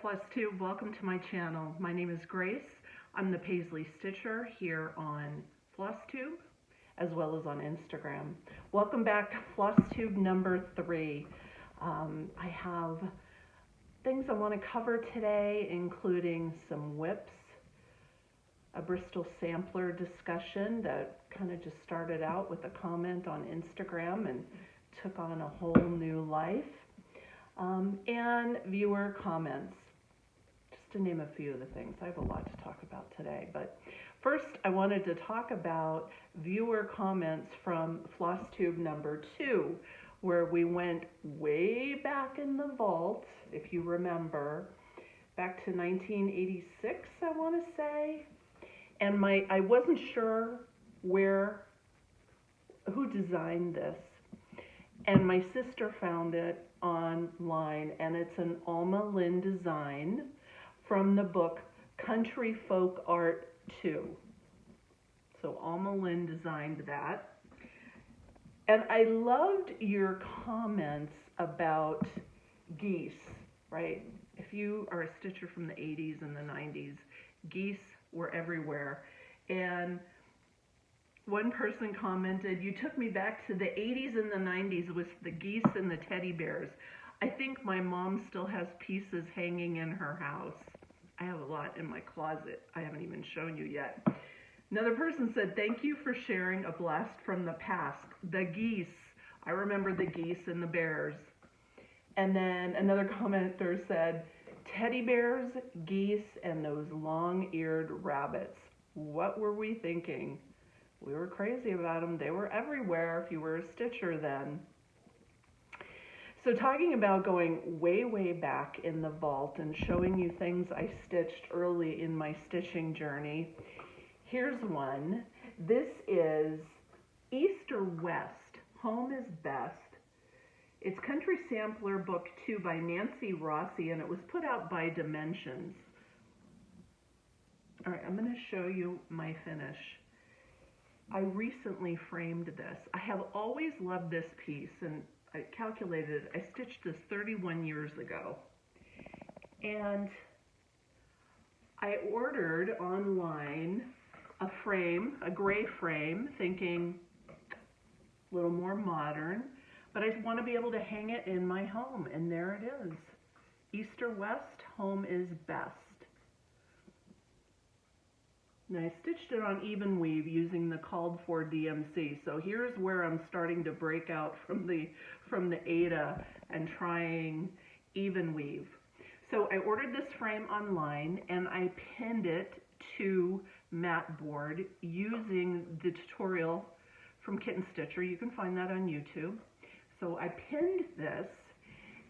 FlossTube, welcome to my channel. My name is Grace. I'm the Paisley Stitcher here on FlossTube as well as on Instagram. Welcome back to FlossTube number 3. I have things I want to cover today, including some whips, a Bristol Sampler discussion that kind of just started out with a comment on Instagram and took on a whole new life. And viewer comments, just to name a few of the things. I have a lot to talk about today, but first I wanted to talk about viewer comments from FlossTube number 2, where we went way back in the vault, if you remember, back to 1986, I want to say, and I wasn't sure who designed this, and my sister found it online, and it's an Alma Lynn design from the book Country Folk Art 2. So Alma Lynn designed that. And I loved your comments about geese, right? If you are a stitcher from the 80s and the 90s, geese were everywhere. And one person commented, "You took me back to the 80s and the 90s with the geese and the teddy bears. I think my mom still has pieces hanging in her house." I have a lot in my closet I haven't even shown you yet. Another person said, "Thank you for sharing a blast from the past. The geese. I remember the geese and the bears." And then another commenter said, "Teddy bears, geese, and those long-eared rabbits. What were we thinking? We were crazy about them. They were everywhere if you were a stitcher then." So talking about going way, way back in the vault and showing you things I stitched early in my stitching journey, here's one. This is East or West, Home is Best. It's Country Sampler Book 2 by Nancy Rossi, and it was put out by Dimensions. All right, I'm going to show you my finish. I recently framed this. I have always loved this piece, and I calculated I stitched this 31 years ago. And I ordered online a frame, a gray frame, thinking a little more modern, but I want to be able to hang it in my home, and there it is. East or West, Home is Best. And I stitched it on even weave using the called for DMC. So here's where I'm starting to break out from the Ada and trying even weave. So I ordered this frame online and I pinned it to mat board using the tutorial from Kitten Stitcher. You can find that on YouTube. So I pinned this,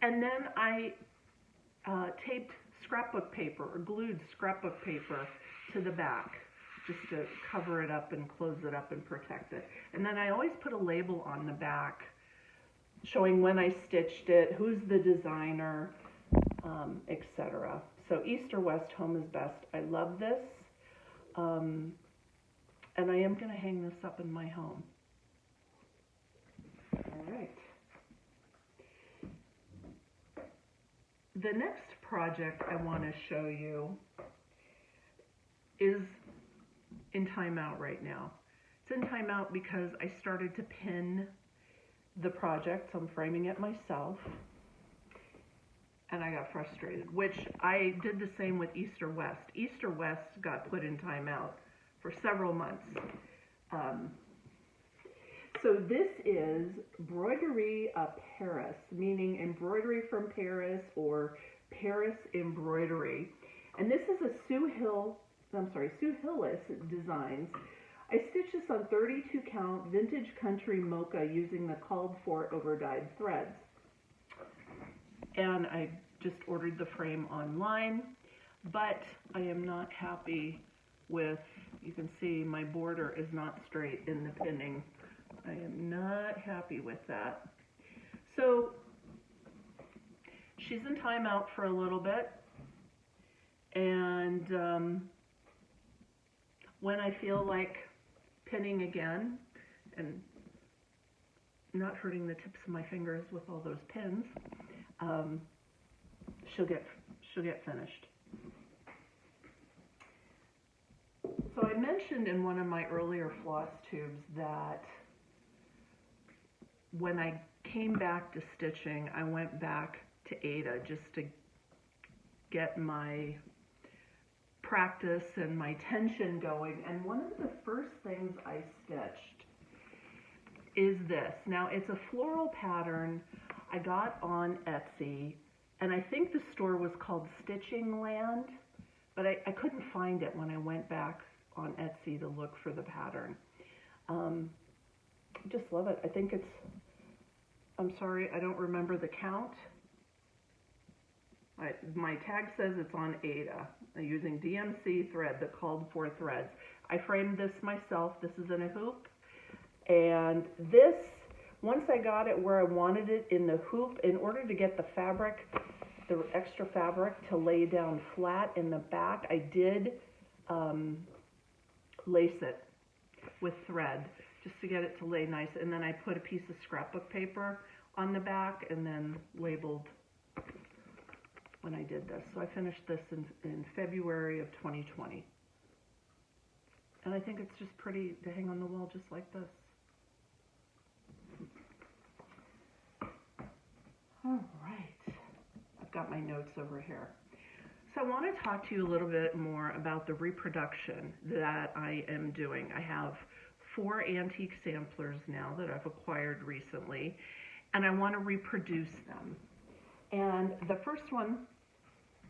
and then I taped scrapbook paper or glued scrapbook paper to the back, just to cover it up and close it up and protect it. And then I always put a label on the back showing when I stitched it, who's the designer, etc. So East or West, Home is Best. I love this. And I am going to hang this up in my home. All right. The next project I want to show you is in timeout right now. It's in timeout because I started to pin the project, so I'm framing it myself, and I got frustrated, which I did the same with East or West. East or West got put in timeout for several months. So this is Embroidery of Paris, meaning embroidery from Paris or Paris embroidery. And this is a Sue Hillis Designs. I stitched this on 32 count vintage country mocha using the called for overdyed threads. And I just ordered the frame online, but I am not happy with, you can see my border is not straight in the pinning. I am not happy with that. So she's in timeout for a little bit, and when I feel like pinning again and not hurting the tips of my fingers with all those pins, she'll she'll get finished. So I mentioned in one of my earlier floss tubes that when I came back to stitching, I went back to Ada just to get my practice and my tension going. And one of the first things I stitched is this. Now, it's a floral pattern I got on Etsy, and I think the store was called Stitching Land, but I couldn't find it when I went back on Etsy to look for the pattern. I just love it. I think it's, I'm sorry, I don't remember the count. My tag says it's on Ada, using DMC thread that called for threads. I framed this myself. This is in a hoop. And this, once I got it where I wanted it in the hoop, in order to get the fabric, the extra fabric to lay down flat in the back, I did lace it with thread just to get it to lay nice. And then I put a piece of scrapbook paper on the back and then labeled when I did this. So I finished this in February of 2020. And I think it's just pretty to hang on the wall just like this. All right, I've got my notes over here. So I want to talk to you a little bit more about the reproduction that I am doing. I have 4 antique samplers now that I've acquired recently, and I want to reproduce them. And the first one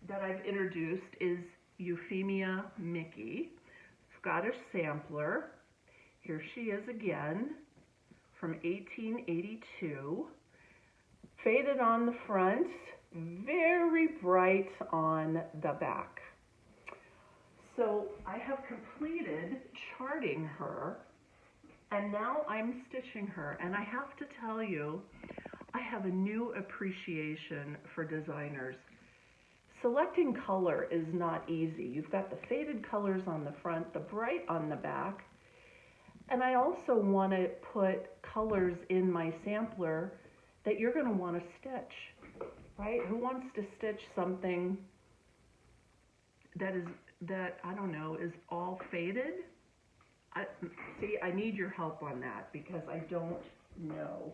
that I've introduced is Euphemia Mickey, Scottish sampler. Here she is again, from 1882. Faded on the front, very bright on the back. So I have completed charting her, and now I'm stitching her. And I have to tell you, I have a new appreciation for designers. Selecting color is not easy. You've got the faded colors on the front, the bright on the back, and I also want to put colors in my sampler that you're going to want to stitch, right? Who wants to stitch something that I don't know, is all faded? I need your help on that because I don't know.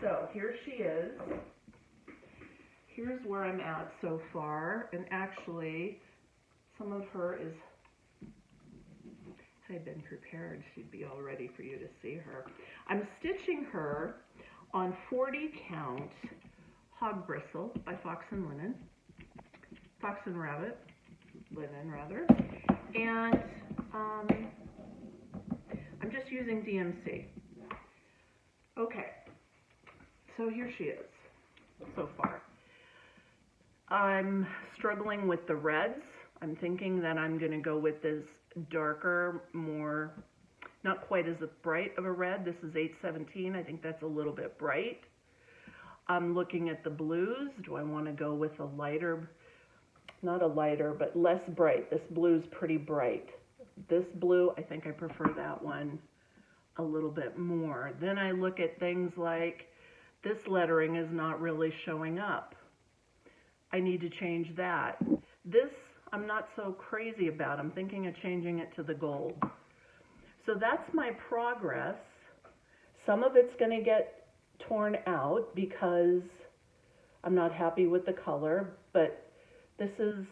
So here she is. Here's where I'm at so far, and actually some of her is, had I been prepared, she'd be all ready for you to see her. I'm stitching her on 40 count hog bristle by Fox and Rabbit, linen rather, and I'm just using DMC. Okay, so here she is so far. I'm struggling with the reds. I'm thinking that I'm going to go with this darker, more, not quite as bright of a red. This is 817. I think that's a little bit bright. I'm looking at the blues. Do I want to go with a lighter, not a lighter, but less bright? This blue's pretty bright. This blue, I think I prefer that one a little bit more. Then I look at things like this lettering is not really showing up. I need to change that. This I'm not so crazy about. I'm thinking of changing it to the gold. So that's my progress. Some of it's going to get torn out because I'm not happy with the color, but this is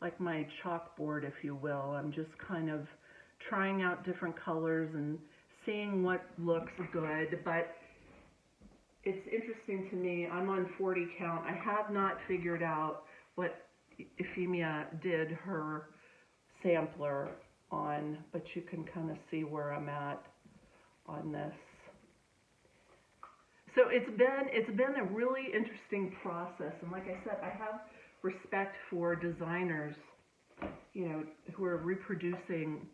like my chalkboard, if you will. I'm just kind of trying out different colors and seeing what looks good, but it's interesting to me. I'm on 40 count. I have not figured out what Euphemia did her sampler on, but you can kind of see where I'm at on this. So it's been a really interesting process, and like I said, I have respect for designers, you know, who are reproducing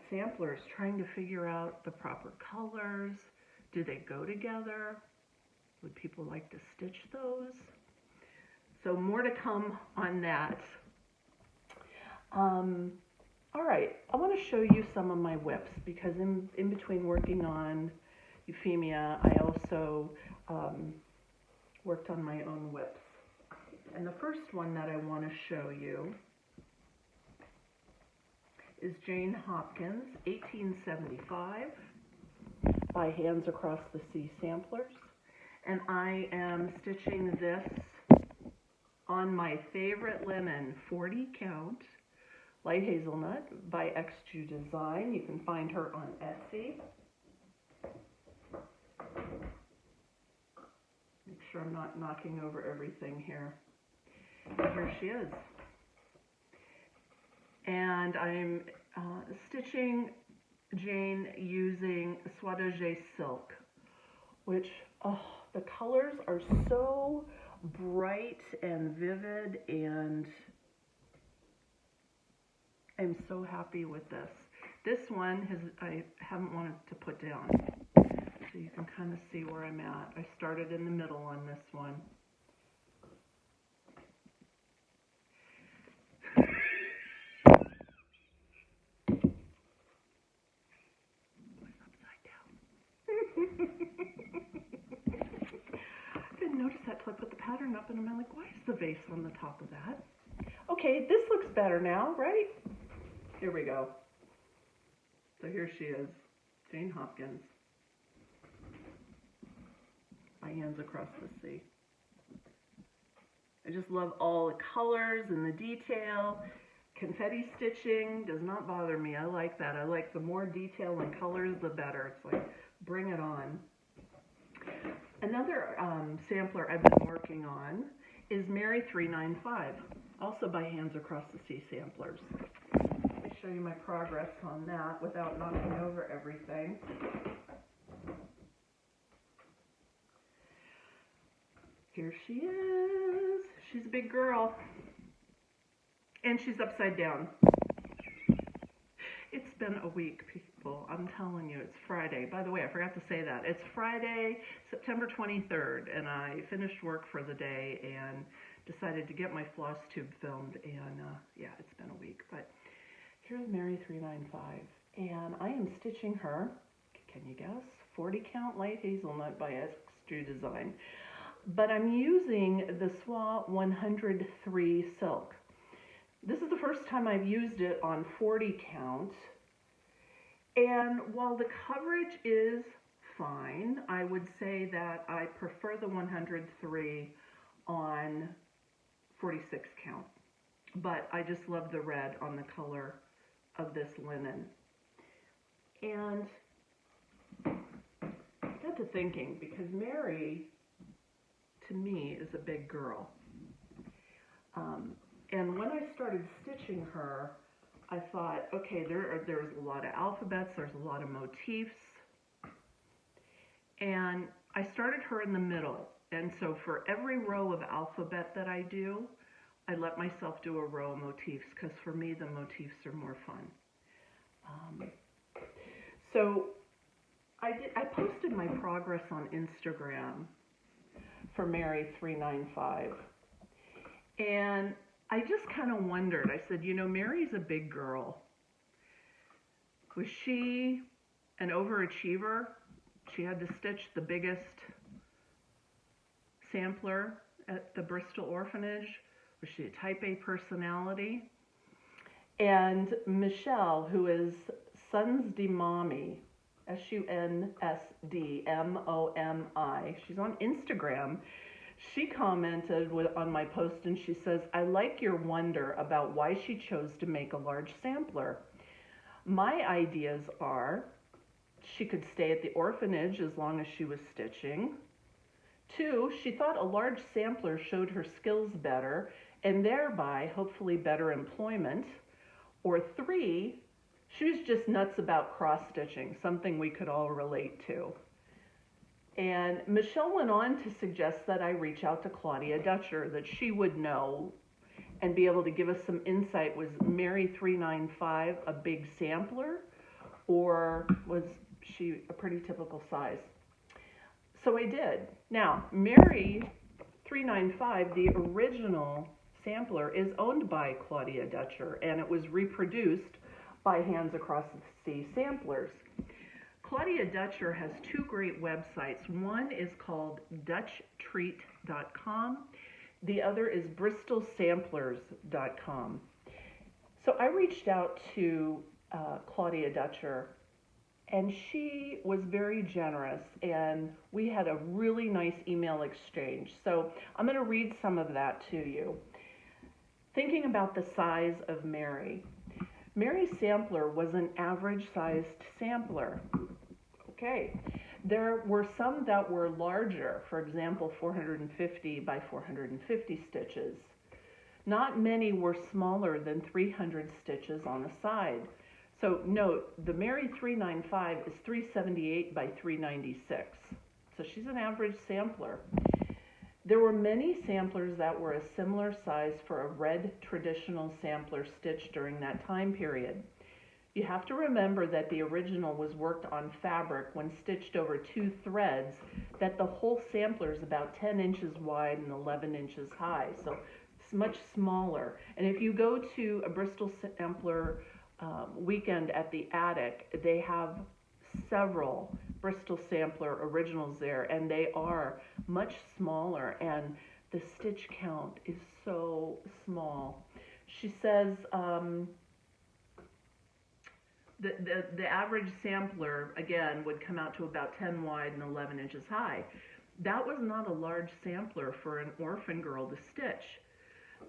samplers, trying to figure out the proper colors. Do they go together? Would people like to stitch those? So more to come on that. All right, I want to show you some of my whips because in between working on Euphemia, I also worked on my own whips. And the first one that I want to show you is Jane Hopkins, 1875, by Hands Across the Sea Samplers. And I am stitching this on my favorite linen, 40 count, light hazelnut by XG Design. You can find her on Etsy. Make sure I'm not knocking over everything here. Here she is. And I'm stitching Jane using Soie d'Oger silk, which, the colors are so bright and vivid, and I'm so happy with this. This one I haven't wanted to put down, so you can kind of see where I'm at. I started in the middle on this one. Notice that till I put the pattern up, and I'm like, why is the vase on the top of that? Okay, this looks better now, right? Here we go. So here she is, Jane Hopkins, by Hands Across the Sea. I just love all the colors and the detail. Confetti stitching does not bother me. I like that. I like the more detail and colors, the better. It's like, bring it on. Another sampler I've been working on is Mary 395, also by Hands Across the Sea Samplers. Let me show you my progress on that without knocking over everything. Here she is. She's a big girl. And she's upside down. It's been a week, people. I'm telling you, it's Friday. By the way, I forgot to say that. It's Friday, September 23rd, and I finished work for the day and decided to get my FlossTube filmed, and yeah, it's been a week. But here's Mary 395, and I am stitching her, can you guess? 40 count light hazelnut by XG Design. But I'm using the Soie 103 silk. This is the first time I've used it on 40 count, and while the coverage is fine, I would say that I prefer the 103 on 46 count, but I just love the red on the color of this linen. And I got to thinking, because Mary, to me, is a big girl. And when I started stitching her, I thought, okay, there's a lot of alphabets, there's a lot of motifs, and I started her in the middle. And so for every row of alphabet that I do, I let myself do a row of motifs, because for me, the motifs are more fun. So I posted my progress on Instagram for Mary 395, and I just kind of wondered. I said, you know, Mary's a big girl. Was she an overachiever? She had to stitch the biggest sampler at the Bristol orphanage. Was she a type A personality? And Michelle, who is Sunsd Mommy, SUNSD MOMI, she's on Instagram. She commented on my post, and she says, I like your wonder about why she chose to make a large sampler. My ideas are, she could stay at the orphanage as long as she was stitching. 2, she thought a large sampler showed her skills better, and thereby, hopefully, better employment. Or 3, she was just nuts about cross-stitching, something we could all relate to. And Michelle went on to suggest that I reach out to Claudia Dutcher, that she would know and be able to give us some insight. Was Mary 395 a big sampler, or was she a pretty typical size? So I did. Now, Mary 395, the original sampler, is owned by Claudia Dutcher, and it was reproduced by Hands Across the Sea Samplers. Claudia Dutcher has 2 great websites. One is called DutchTreat.com. The other is bristolsamplers.com. So I reached out to Claudia Dutcher, and she was very generous, and we had a really nice email exchange. So I'm going to read some of that to you. Thinking about the size of Mary. Mary's sampler was an average-sized sampler. Okay. There were some that were larger, for example, 450 by 450 stitches. Not many were smaller than 300 stitches on a side. So note, the Mary 395 is 378 by 396. So she's an average sampler. There were many samplers that were a similar size for a red traditional sampler stitched during that time period. You have to remember that the original was worked on fabric when stitched over 2 threads, that the whole sampler is about 10 inches wide and 11 inches high, so it's much smaller. And if you go to a Bristol Sampler weekend at the Attic, they have several Bristol Sampler originals there, and they are much smaller, and the stitch count is so small. She says, the average sampler, again, would come out to about 10 wide and 11 inches high. That was not a large sampler for an orphan girl to stitch.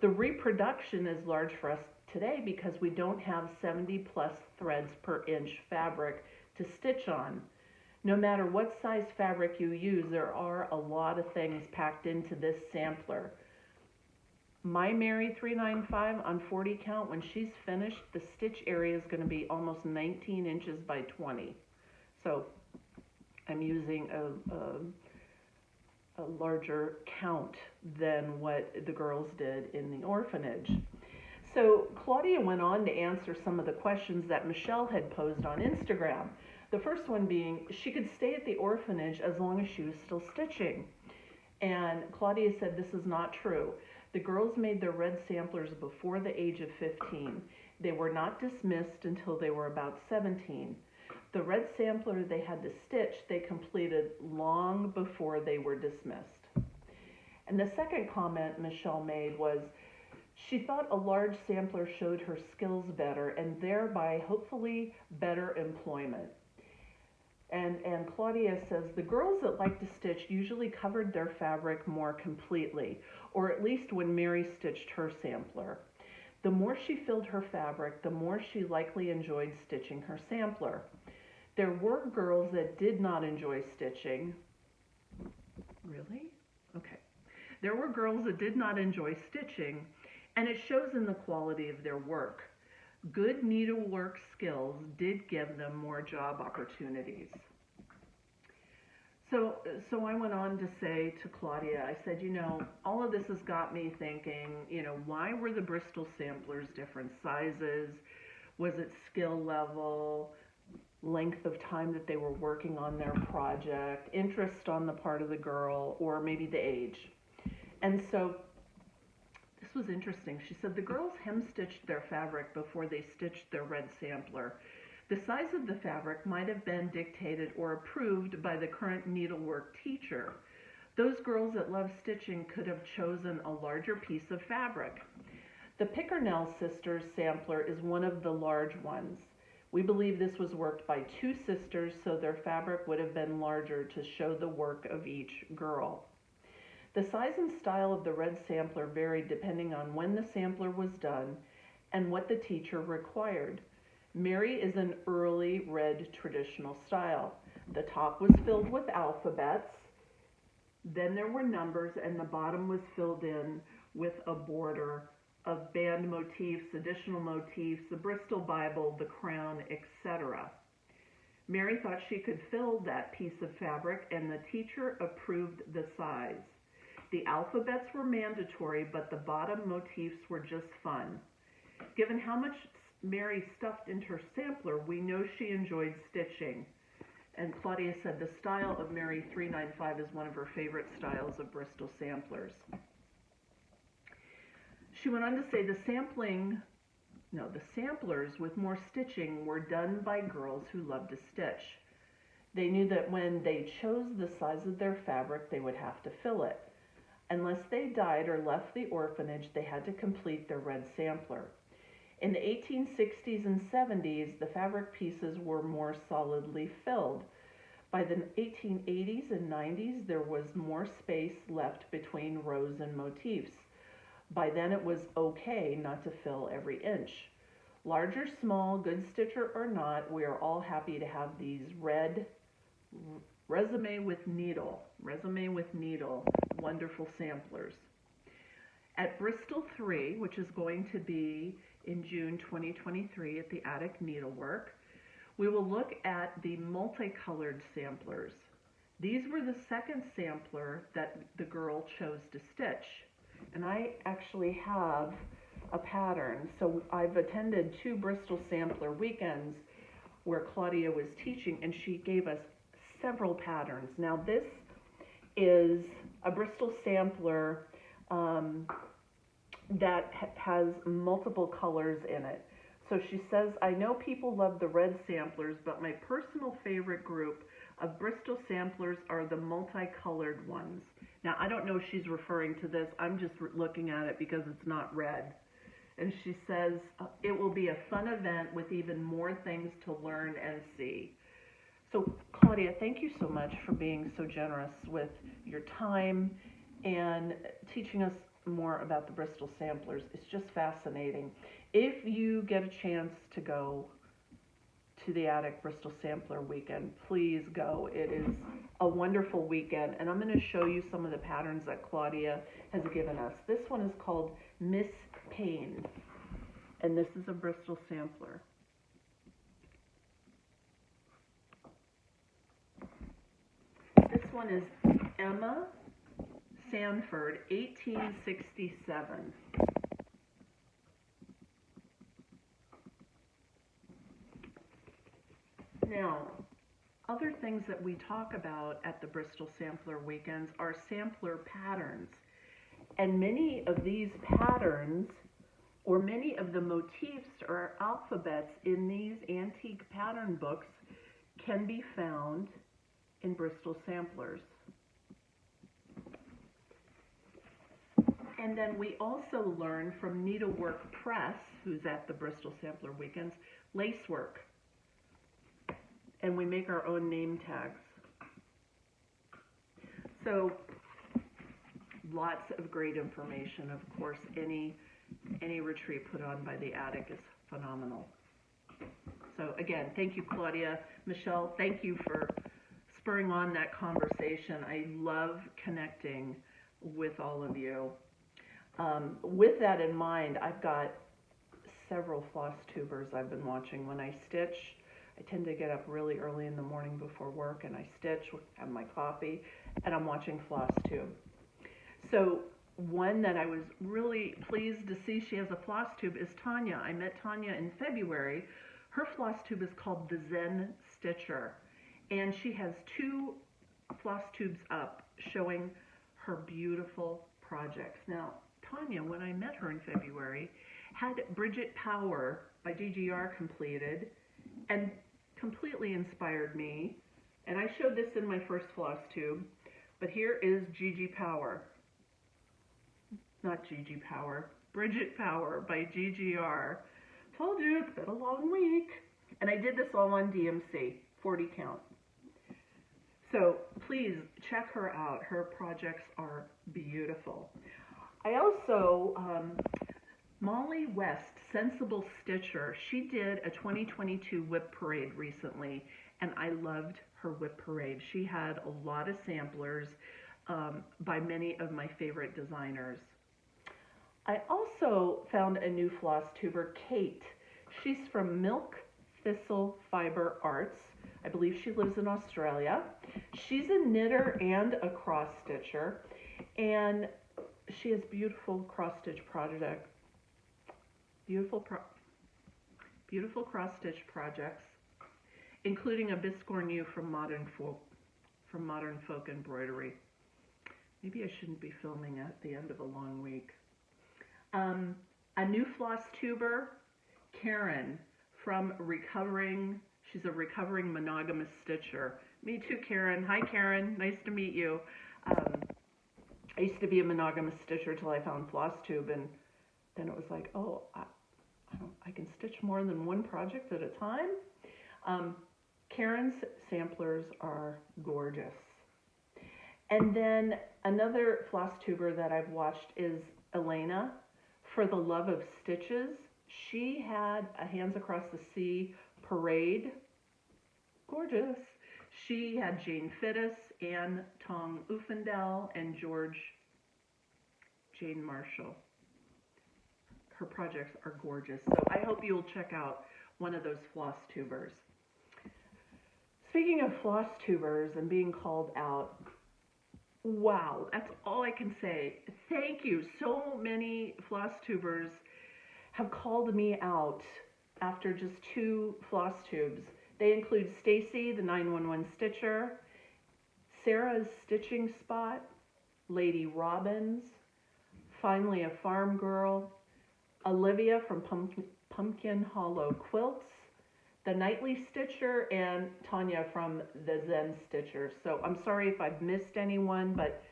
The reproduction is large for us today because we don't have 70 plus threads per inch fabric to stitch on. No matter what size fabric you use, there are a lot of things packed into this sampler. My Mary 395 on 40 count, when she's finished, the stitch area is going to be almost 19 inches by 20. So I'm using a larger count than what the girls did in the orphanage. So Claudia went on to answer some of the questions that Michelle had posed on Instagram. The first one being, she could stay at the orphanage as long as she was still stitching. And Claudia said this is not true. The girls made their red samplers before the age of 15. They were not dismissed until they were about 17. The red sampler they had to stitch, they completed long before they were dismissed. And the second comment Michelle made was, she thought a large sampler showed her skills better and thereby hopefully better employment. And Claudia says, the girls that like to stitch usually covered their fabric more completely, or at least when Mary stitched her sampler. The more she filled her fabric, the more she likely enjoyed stitching her sampler. There were girls that did not enjoy stitching. Really? Okay. There were girls that did not enjoy stitching, and it shows in the quality of their work. Good needlework skills did give them more job opportunities. So I went on to say to Claudia, I said, all of this has got me thinking, why were the Bristol Samplers different sizes? Was it skill level, length of time that they were working on their project, interest on the part of the girl, or maybe the age? And so this was interesting. She said the girls hem-stitched their fabric before they stitched their red sampler. The size of the fabric might have been dictated or approved by the current needlework teacher. Those girls that love stitching could have chosen a larger piece of fabric. The Pickernell sisters sampler is one of the large ones. We believe this was worked by 2 sisters, so their fabric would have been larger to show the work of each girl. The size and style of the red sampler varied depending on when the sampler was done and what the teacher required. Mary is an early red traditional style. The top was filled with alphabets, then there were numbers, and the bottom was filled in with a border of band motifs, additional motifs, the Bristol Bible, the crown, etc. Mary thought she could fill that piece of fabric, and the teacher approved the size. The alphabets were mandatory, but the bottom motifs were just fun. Given how much Mary stuffed into her sampler, we know she enjoyed stitching. And Claudia said the style of Mary 395 is one of her favorite styles of Bristol Samplers. She went on to say the samplers with more stitching were done by girls who loved to stitch. They knew that when they chose the size of their fabric, they would have to fill it. Unless they died or left the orphanage, they had to complete their red sampler. In the 1860s and 70s, the fabric pieces were more solidly filled. By the 1880s and 90s, there was more space left between rows and motifs. By then, it was okay not to fill every inch. Large or small, good stitcher or not, we are all happy to have these red resume with needle, wonderful samplers. At Bristol 3, which is going to be in June 2023 at the Attic Needlework, we will look at the multicolored samplers. These were the second sampler that the girl chose to stitch. And I actually have a pattern. So I've attended 2 Bristol Sampler weekends where Claudia was teaching, and she gave us several patterns. Now this is a Bristol Sampler that has multiple colors in it. So she says, I know people love the red samplers, but my personal favorite group of Bristol Samplers are the multicolored ones. Now, I don't know if she's referring to this. I'm just looking at it because it's not red. And she says, it will be a fun event with even more things to learn and see. So, Claudia, thank you so much for being so generous with your time and teaching us more about the Bristol Samplers. It's just fascinating. If you get a chance to go to the Attic Bristol Sampler weekend, please go. It is a wonderful weekend, and I'm going to show you some of the patterns that Claudia has given us. This one is called Miss Payne, and this is a Bristol Sampler. This one is Emma Sanford, 1867. Now, other things that we talk about at the Bristol Sampler weekends are sampler patterns. And many of these patterns, or many of the motifs or alphabets in these antique pattern books, can be found in Bristol Samplers. And then we also learn from Needlework Press, who's at the Bristol Sampler weekends, lacework. And we make our own name tags. So lots of great information. Of course, any retreat put on by the Attic is phenomenal. So again, thank you, Claudia. Michelle, thank you for spurring on that conversation. I love connecting with all of you. With that in mind, I've got several FlossTubers I've been watching. When I stitch, I tend to get up really early in the morning before work, and I stitch, have my coffee, and I'm watching FlossTube. So one that I was really pleased to see she has a FlossTube is Tanya. I met Tanya in February. Her FlossTube is called the Zen Stitcher, and she has 2 FlossTubes up showing her beautiful projects. Now, Tanya, when I met her in February, had Bridget Power by GGR completed, and completely inspired me. And I showed this in my first FlossTube, but here is Bridget Power by GGR. Told you, it's been a long week. And I did this all on DMC, 40 count. So please check her out. Her projects are beautiful. I also, Molly West, Sensible Stitcher, she did a 2022 whip parade recently, and I loved her whip parade. She had a lot of samplers by many of my favorite designers. I also found a new FlossTuber, Kate. She's from Milk Thistle Fiber Arts. I believe she lives in Australia. She's a knitter and a cross stitcher, and she has beautiful cross stitch projects. Beautiful cross stitch projects, including a biscornu from Modern Folk Embroidery. Maybe I shouldn't be filming at the end of a long week. A new FlossTuber, Karen, from she's a recovering monogamous stitcher. Me too, Karen. Hi, Karen. Nice to meet you. I used to be a monogamous stitcher till I found FlossTube, and then it was like, oh, I can stitch more than one project at a time. Karen's samplers are gorgeous. And then another FlossTuber that I've watched is Elena, For the Love of Stitches. She had a Hands Across the Sea parade. Gorgeous. She had Jane Fittis, Anne Tong Uffendell, and George Jane Marshall. Her projects are gorgeous. So I hope you'll check out one of those FlossTubers. Speaking of FlossTubers and being called out, wow, that's all I can say. Thank you. So many FlossTubers have called me out after just 2 FlossTubes. They include Stacy, the 911 Stitcher, Sarah's Stitching Spot, Lady Robbins, Finally a Farm Girl, Olivia from Pumpkin Hollow Quilts, the Nightly Stitcher, and Tanya from the Zen Stitcher. So I'm sorry if I've missed anyone, but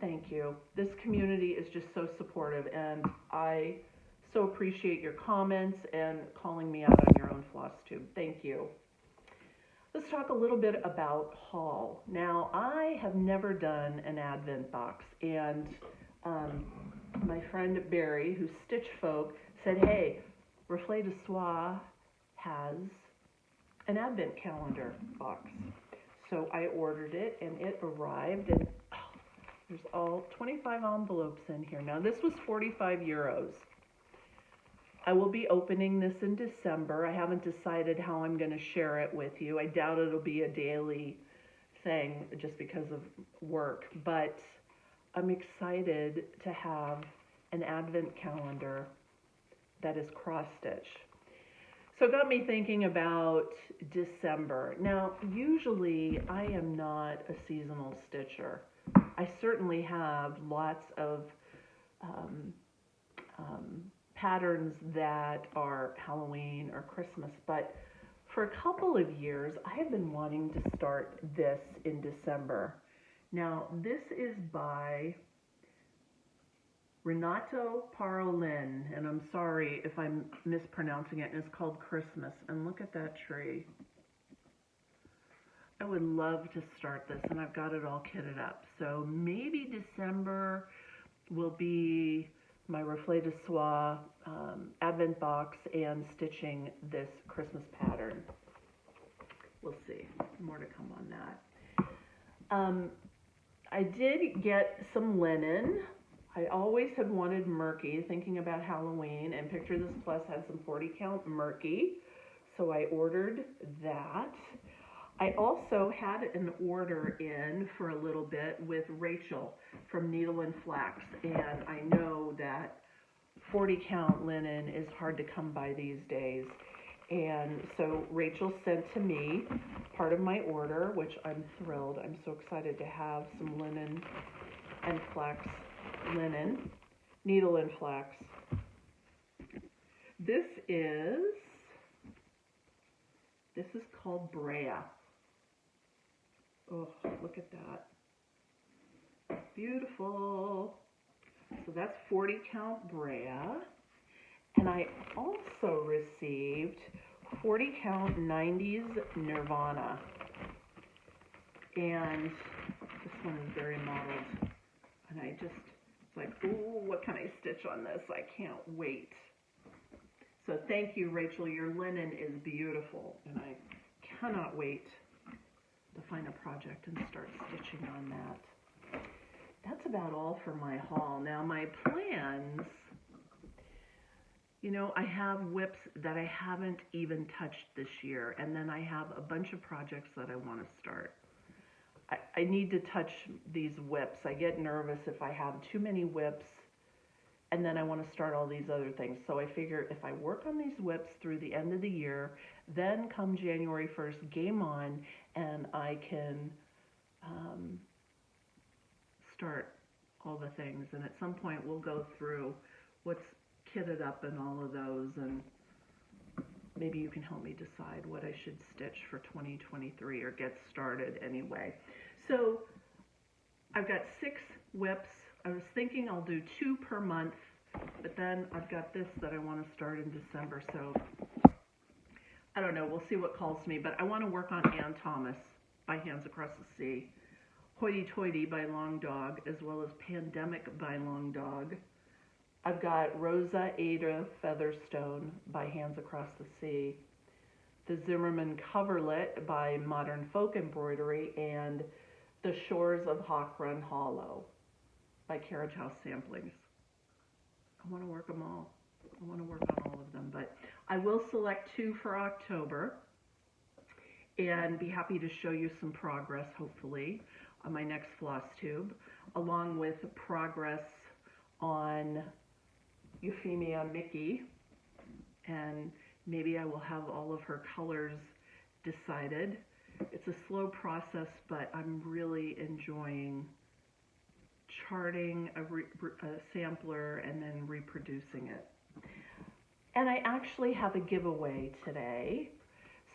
thank you. This community is just so supportive, and I so appreciate your comments and calling me out on your own FlossTube. Thank you. Let's talk a little bit about haul. Now, I have never done an advent box, and my friend Barry, who's Stitch Folk, said, hey, Reflet de Soie has an advent calendar box. So I ordered it, and it arrived, and there's all 25 envelopes in here. Now, this was 45 euros. I will be opening this in December. I haven't decided how I'm going to share it with you. I doubt it'll be a daily thing just because of work, but I'm excited to have an advent calendar that is cross-stitch. So it got me thinking about December. Now, usually I am not a seasonal stitcher. I certainly have lots of patterns that are Halloween or Christmas, but for a couple of years, I have been wanting to start this in December. Now, this is by Renato Parolin, and I'm sorry if I'm mispronouncing it, and it's called Christmas. And look at that tree. I would love to start this, and I've got it all kitted up. So maybe December will be my Reflet de Soie advent box and stitching this Christmas pattern. We'll see. More to come on that. I did get some linen. I always had wanted murky, thinking about Halloween, and Picture This Plus had some 40 count murky, so I ordered that. I also had an order in for a little bit with Rachel from Needle and Flax, and I know that 40 count linen is hard to come by these days. And so Rachel sent to me part of my order, which I'm thrilled. I'm so excited to have some linen and flax linen, needle and flax. This is called Brea. Oh, look at that. Beautiful. So that's 40 count Brea. And I also received 40 count 90s Nirvana. And this one is very modeled. And I just, it's like, ooh, what can I stitch on this? I can't wait. So thank you, Rachel. Your linen is beautiful. And I cannot wait to find a project and start stitching on that. That's about all for my haul. Now my plans, you know, I have whips that I haven't even touched this year, and then I have a bunch of projects that I want to start. I need to touch these whips. I get nervous if I have too many whips, and then I want to start all these other things. So I figure if I work on these whips through the end of the year, then come January 1st, game on, and I can start all the things. And at some point we'll go through what's kitted up in all of those, and maybe you can help me decide what I should stitch for 2023 or get started anyway. So I've got 6 whips I was thinking I'll do 2 per month, but then I've got this that I want to start in December, so I don't know, we'll see what calls to me, but I want to work on Ann Thomas by Hands Across the Sea, Hoity Toity by Long Dog, as well as Pandemic by Long Dog. I've got Rosa Ada Featherstone by Hands Across the Sea, the Zimmerman Coverlet by Modern Folk Embroidery, and The Shores of Hawk Run Hollow by Carriage House Samplings. I want to work them all. I want to work on all of them, but I will select 2 for October and be happy to show you some progress, hopefully, on my next FlossTube, along with progress on Euphemia Mickey, and maybe I will have all of her colors decided. It's a slow process, but I'm really enjoying charting a sampler and then reproducing it. And I actually have a giveaway today.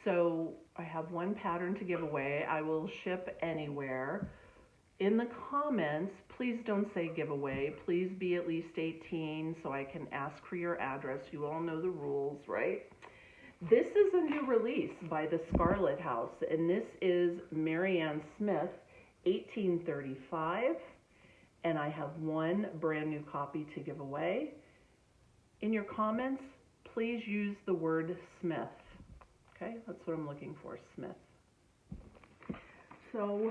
So I have 1 pattern to give away. I will ship anywhere. In the comments, please don't say giveaway. Please be at least 18 so I can ask for your address. You all know the rules, right? This is a new release by the Scarlet House, and this is Mary Ann Smith, 1835. And I have 1 brand new copy to give away. In your comments, please use the word Smith. Okay, that's what I'm looking for, Smith. So,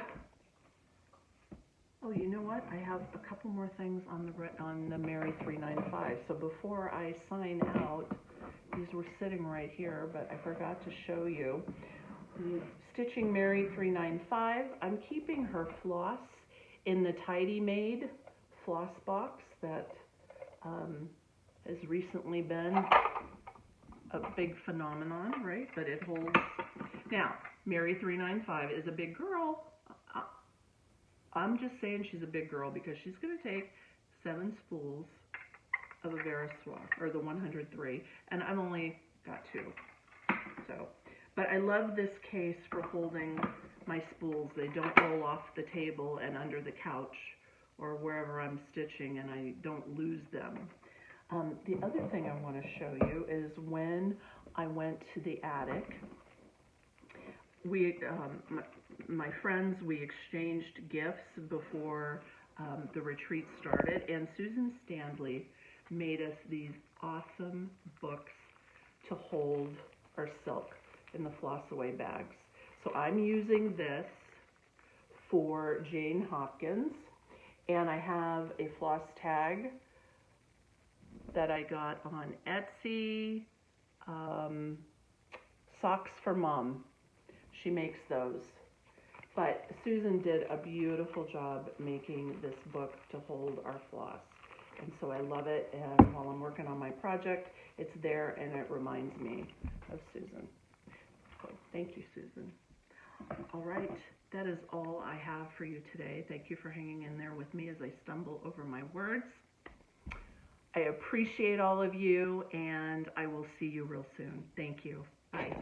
oh, you know what? I have a couple more things on the Mary 395. So before I sign out, these were sitting right here, but I forgot to show you. Stitching Mary 395. I'm keeping her floss in the Tidy Made floss box that has recently been a big phenomenon, right? But it holds. Now, Mary 395 is a big girl. I'm just saying she's a big girl because she's going to take 7 spools of a Veriswa, or the 103, and I've only got 2. So, but I love this case for holding my spools. They don't roll off the table and under the couch or wherever I'm stitching, and I don't lose them. The other thing I want to show you is when I went to the attic, we, my friends, we exchanged gifts before the retreat started, and Susan Standley made us these awesome books to hold our silk in the floss away bags. So I'm using this for Jane Hopkins, and I have a floss tag that I got on Etsy, Socks for Mom. She makes those. But Susan did a beautiful job making this book to hold our floss. And so I love it, and while I'm working on my project, it's there and it reminds me of Susan. So thank you, Susan. All right, that is all I have for you today. Thank you for hanging in there with me as I stumble over my words. I appreciate all of you, and I will see you real soon. Thank you. Bye.